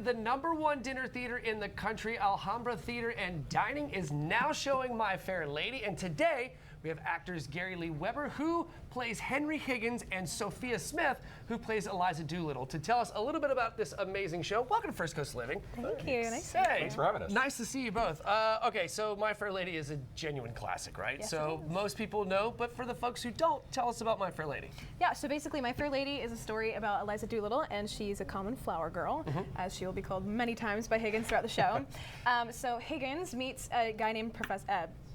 the #1 dinner theater in the country, Alhambra Theater and Dining, is now showing My Fair Lady. And today, we have actors Gary Lee Weber, who plays Henry Higgins, and Sophia Smith, who plays Eliza Doolittle, to tell us a little bit about this amazing show. Welcome to First Coast Living. Thank you. Nice to Hey, meet Thanks for having us. nice to see you both. Okay, so My Fair Lady is a genuine classic, right? Yes, So it is. most people know, but for the folks who don't, tell us about My Fair Lady. Yeah, so basically My Fair Lady is a story about Eliza Doolittle, and she's a common flower girl, as she will be called many times by Higgins throughout the show. So Higgins meets a guy named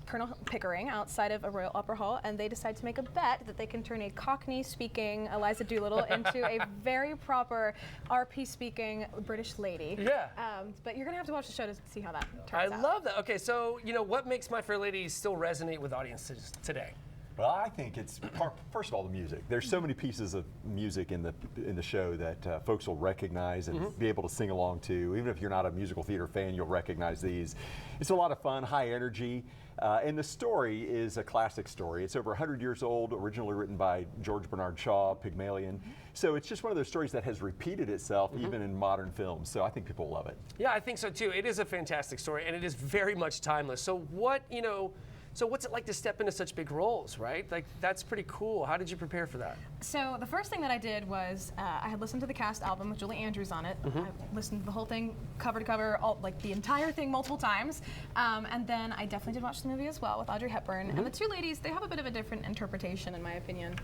Colonel Pickering outside of a Royal Opera Hall, and they decide to make a bet that they can turn a Cockney-speaking Eliza Doolittle into a very proper RP-speaking British lady. Yeah. But you're gonna have to watch the show to see how that turns I out. love that. Okay, so, what makes My Fair Lady still resonate with audiences today? Well, I think it's first of all the music. There's so many pieces of music in the show that folks will recognize and be able to sing along to. Even if you're not a musical theater fan, you'll recognize these. It's a lot of fun, high energy, and the story is a classic story. It's over 100 years old, originally written by George Bernard Shaw, Pygmalion. So it's just one of those stories that has repeated itself even in modern films. So I think people love it. Yeah, I think so too. It is a fantastic story, and it is very much timeless. So what's it like to step into such big roles, right? Like, that's pretty cool. How did you prepare for that? So the first thing that I did was I had listened to the cast album with Julie Andrews on it. I listened to the whole thing cover to cover, the entire thing multiple times. And then I definitely did watch the movie as well with Audrey Hepburn. And the two ladies, they have a bit of a different interpretation in my opinion.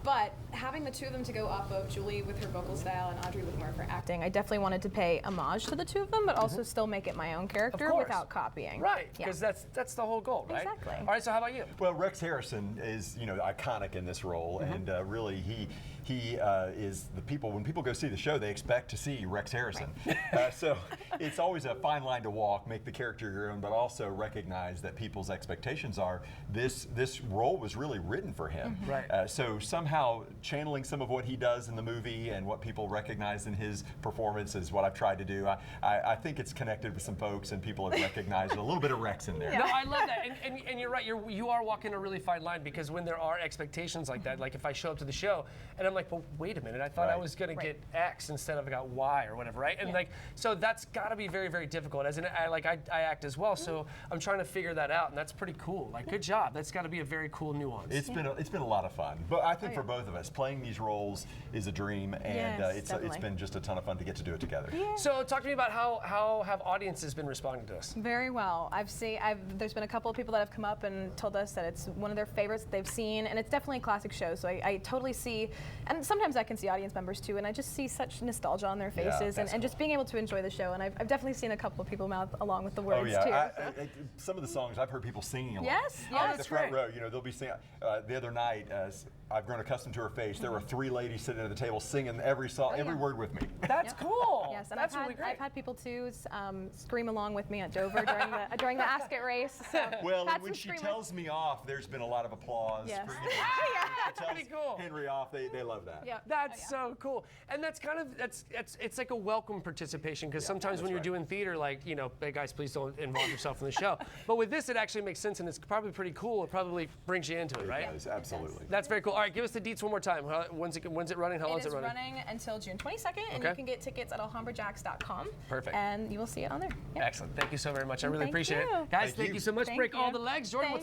But having the two of them to go off of, Julie with her vocal style and Audrey with more of her acting, I definitely wanted to pay homage to the two of them, but also still make it my own character course. without copying. Right, Yeah. because that's the whole goal, right? Exactly. All right, so how about you? Well, Rex Harrison is, iconic in this role, and really he is the people. When people go see the show, they expect to see Rex Harrison. So it's always a fine line to walk, make the character your own, but also recognize that people's expectations are this role was really written for him. Right. So somehow channeling some of what he does in the movie and what people recognize in his performance is what I've tried to do. I think it's connected with some folks, and people have recognized a little bit of Rex in there. No, I love that, and you're right. You are walking a really fine line, because when there are expectations like that, like if I show up to the show and I'm like, well, wait a minute, I thought I was going to get X instead of I got Y or whatever, right? And so that's got to be very, very difficult. As I act as well, so I'm trying to figure that out, and that's pretty cool. Like, good job. That's got to be a very cool nuance. It's been a lot of fun, but I think for both of us, playing these roles is a dream, and Yes, it's been just a ton of fun to get to do it together. Yeah. So talk to me about how have audiences been responding to us? Very well. There's been a couple of people that have come up and told us that it's one of their favorites that they've seen, and it's definitely a classic show. So I totally see, and sometimes I can see audience members too, and I just see such nostalgia on their faces, and just being able to enjoy the show. And I've definitely seen a couple of people mouth along with the words too. Some of the songs I've heard people singing along. Yes, Like yes. the front row, they'll be singing. The other night, I've grown accustomed to her face. There were 3 ladies sitting at the table singing every song, every word with me. That's cool. Yes, and That's really great. I've had people too scream along with me at Dover during the Ask It race. So Well, had and when some she screamers. tells me off, there's been a lot of applause. Yes. For, That's pretty cool. Henry off, they love that. Yeah. That's so cool, and that's kind of it's like a welcome participation, because sometimes when you're doing theater, like, hey guys, please don't involve yourself in the show. But with this, it actually makes sense, and it's probably pretty cool. It probably brings you into it, right? It does, absolutely. That's very cool. All right, give us the deets one more time. When's it running? How long is It it is running? running until June 22nd, and you can get tickets at alhambrajacks.com. Perfect. And you will see it on there. Yeah. Excellent. Thank you so very much. I really Thank appreciate you. it. Guys, thank you so much. Thank Break all you. the legs. Jordan, what's Thank